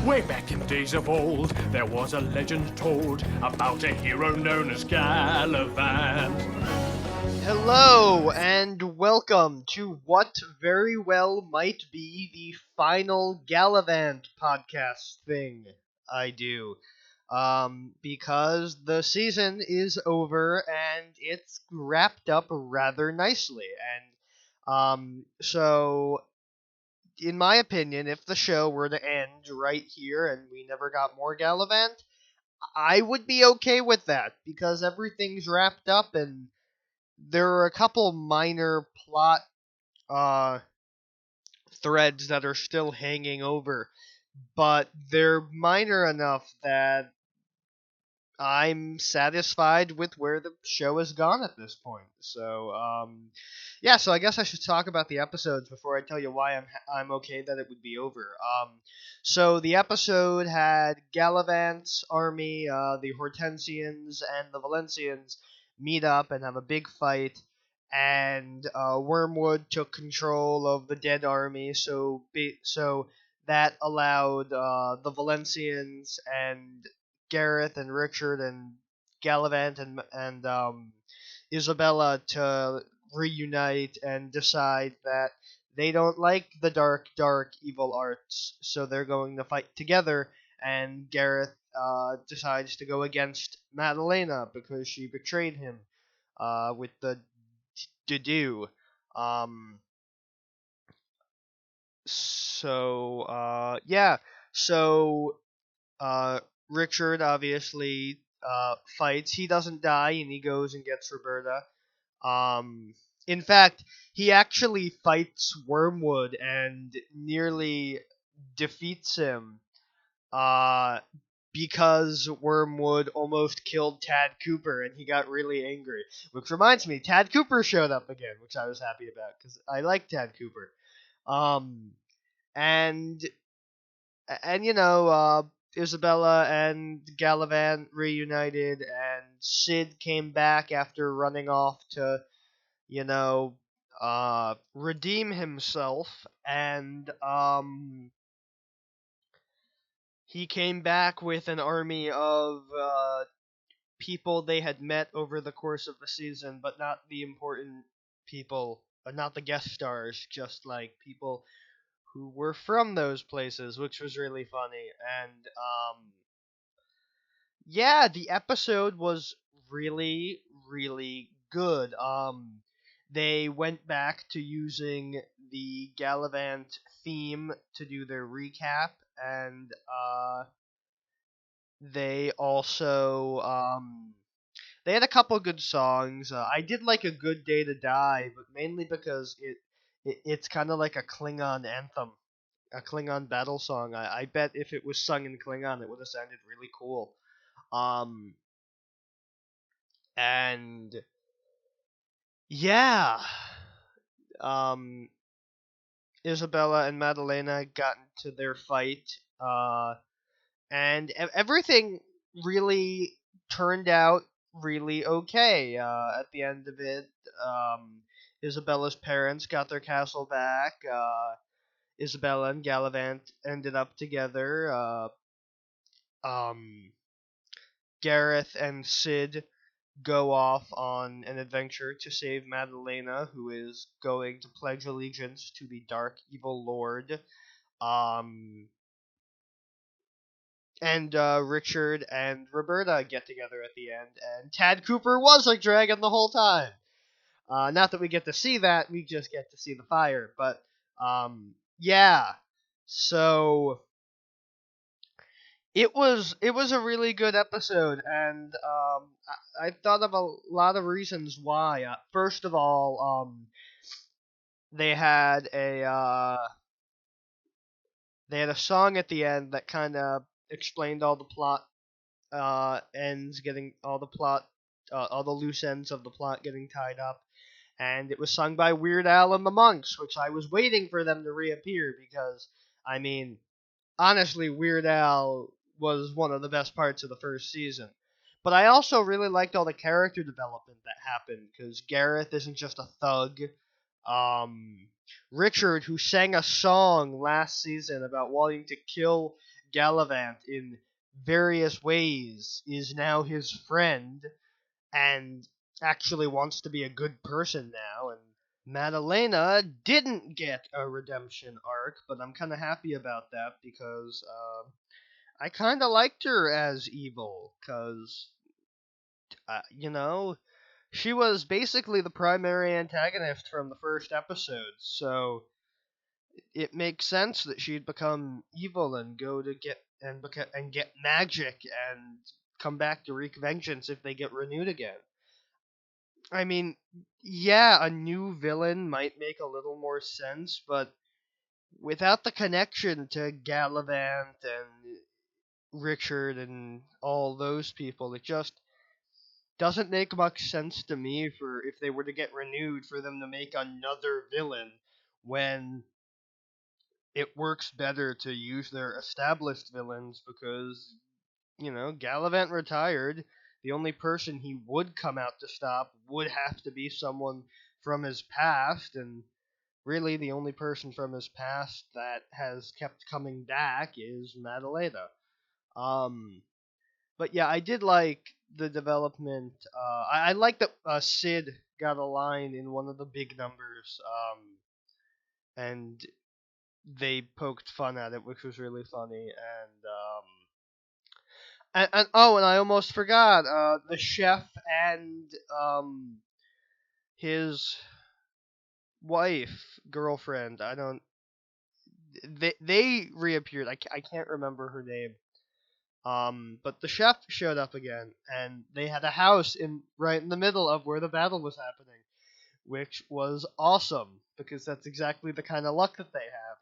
Way back in days of old, there was a legend told about a hero known as Galavant. Hello, and welcome to what very well might be the final Galavant podcast thing I do. Because the season is over and it's wrapped up rather nicely. So in my opinion, if the show were to end right here and we never got more Galavant, I would be okay with that because everything's wrapped up and there are a couple minor plot uh, threads that are still hanging over, but they're minor enough that I'm satisfied with where the show has gone at this point. So I guess I should talk about the episodes before I tell you why I'm okay that it would be over. So the episode had Galavant's army, the Hortensians and the Valencians meet up and have a big fight, and Wormwood took control of the dead army. So that allowed the Valencians and Gareth and Richard and Galavant and Isabella to reunite and decide that they don't like the dark evil arts, so they're going to fight together. And Gareth decides to go against Madalena because she betrayed him with the do. Um, yeah. So uh, Richard obviously fights. He doesn't die, and he goes and gets Roberta. In fact, he actually fights Wormwood and nearly defeats him. Because Wormwood almost killed Tad Cooper, and he got really angry. Which reminds me, Tad Cooper showed up again, which I was happy about because I like Tad Cooper. Um, and Isabella and Galavant reunited, and Sid came back after running off to, redeem himself, and he came back with an army of people they had met over the course of the season, but not the important people, not the guest stars, just like people who were from those places, which was really funny. And the episode was really, really good. They went back to using the Galavant theme to do their recap, and they also they had a couple good songs. I did like A Good Day to Die, but mainly because it's kind of like a Klingon anthem, a Klingon battle song. I bet if it was sung in Klingon, it would have sounded really cool. Um, and yeah, um, Isabella and Madalena got into their fight, and everything really turned out really okay. At the end of it, Isabella's parents got their castle back. Isabella and Galavant ended up together. Um, Gareth and Sid go off on an adventure to save Madalena, who is going to pledge allegiance to the Dark Evil Lord. Um, and Richard and Roberta get together at the end, and Tad Cooper was a dragon the whole time. Not that we get to see that, we just get to see the fire. But yeah, so it was a really good episode, and I thought of a lot of reasons why. First of all, they had a song at the end that kind of explained all the plot ends, getting all the loose ends of the plot getting tied up, and it was sung by Weird Al and the Monks, which I was waiting for them to reappear because, I mean, honestly, Weird Al was one of the best parts of the first season. But I also really liked all the character development that happened, because Gareth isn't just a thug. Richard, who sang a song last season about wanting to kill Galavant in various ways is now his friend and actually wants to be a good person now. And Madalena didn't get a redemption arc, but I'm kind of happy about that because I kind of liked her as evil because, you know, she was basically the primary antagonist from the first episode, so it makes sense that she'd become evil and go to get magic and come back to wreak vengeance if they get renewed again. I mean, yeah, a new villain might make a little more sense, but without the connection to Galavant and Richard and all those people, it just doesn't make much sense to me for if they were to get renewed for them to make another villain when it works better to use their established villains because, Galavant retired. The only person he would come out to stop would have to be someone from his past, and really the only person from his past that has kept coming back is Madalena. Um, but yeah, I did like the development. I like that Sid got a line in one of the big numbers, and they poked fun at it, which was really funny. And oh, and I almost forgot the chef and his wife, girlfriend. I don't. They reappeared. I can't remember her name. But the chef showed up again, and they had a house right in the middle of where the battle was happening, which was awesome because that's exactly the kind of luck that they have.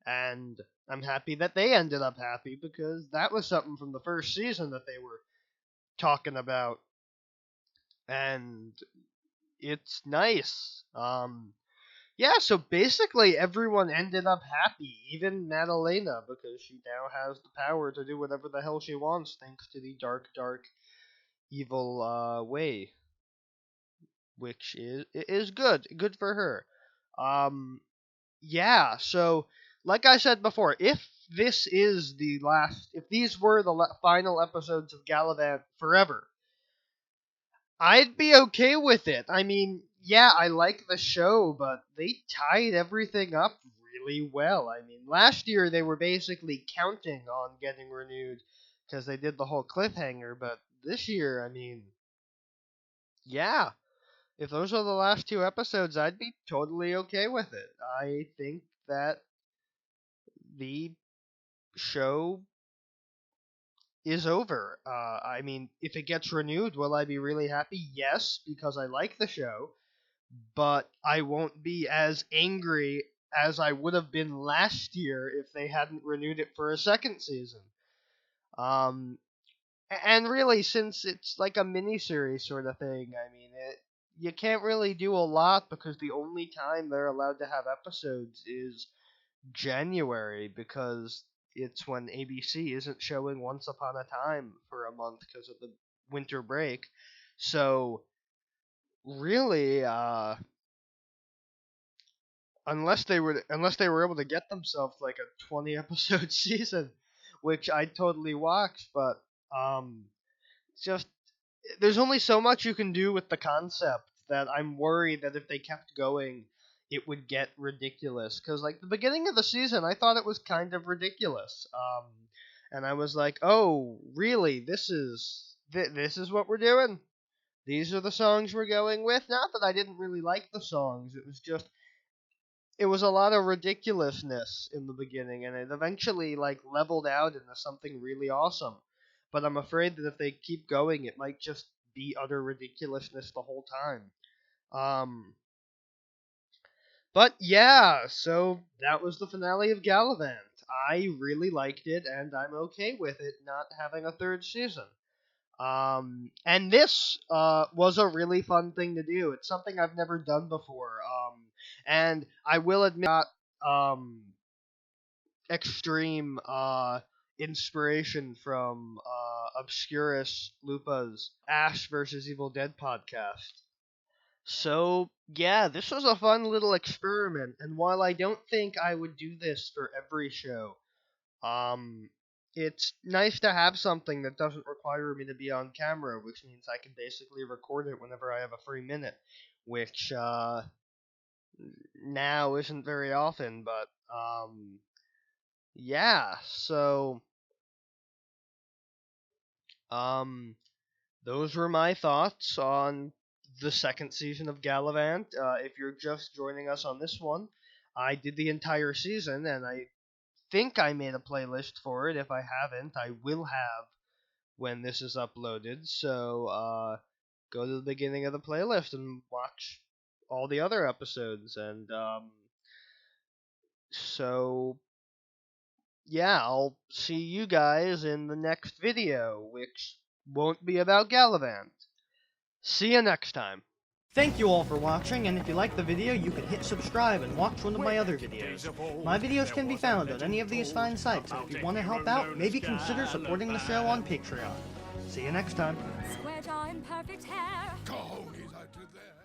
And I'm happy that they ended up happy because that was something from the first season that they were talking about, and it's nice. Yeah, so basically everyone ended up happy, even Madalena, because she now has the power to do whatever the hell she wants thanks to the dark, dark, evil way, which is good for her. Um, yeah, so like I said before, if these were the final episodes of Galavant forever, I'd be okay with it. I mean, yeah, I like the show, but they tied everything up really well. I mean, last year they were basically counting on getting renewed because they did the whole cliffhanger, but this year, I mean, yeah, if those are the last two episodes, I'd be totally okay with it. I think that the show is over. I mean, if it gets renewed, will I be really happy? Yes, because I like the show, but I won't be as angry as I would have been last year if they hadn't renewed it for a second season. Um, and really, since it's like a mini-series sort of thing, I mean, you can't really do a lot because the only time they're allowed to have episodes is January because it's when ABC isn't showing Once Upon a Time for a month because of the winter break. So really, unless they were able to get themselves like a 20 episode season, which I totally watch, but just there's only so much you can do with the concept that I'm worried that if they kept going, it would get ridiculous. Because like the beginning of the season, I thought it was kind of ridiculous, and I was like, oh, really? This is what we're doing. These are the songs we're going with. Not that I didn't really like the songs. It was a lot of ridiculousness in the beginning, and it eventually like leveled out into something really awesome. But I'm afraid that if they keep going, it might just be utter ridiculousness the whole time. Um, but yeah, so that was the finale of Galavant. I really liked it, and I'm okay with it not having a third season. And this was a really fun thing to do. It's something I've never done before. And I will admit, extreme inspiration from Obscurus Lupa's Ash vs. Evil Dead podcast. So, yeah, this was a fun little experiment, and while I don't think I would do this for every show, um, it's nice to have something that doesn't require me to be on camera, which means I can basically record it whenever I have a free minute, which now isn't very often, but yeah, so those were my thoughts on the second season of Galavant. If you're just joining us on this one, I did the entire season, and I think I made a playlist for it. If I haven't, I will have when this is uploaded. So go to the beginning of the playlist and watch all the other episodes. And so yeah, I'll see you guys in the next video, which won't be about Galavant. See you next time. Thank you all for watching, and if you liked the video, you can hit subscribe and watch one of my other videos. My videos can be found on any of these fine sites, and if you want to help out, maybe consider supporting the show on Patreon. See you next time. Square jaw and perfect hair. Cojones, I did that.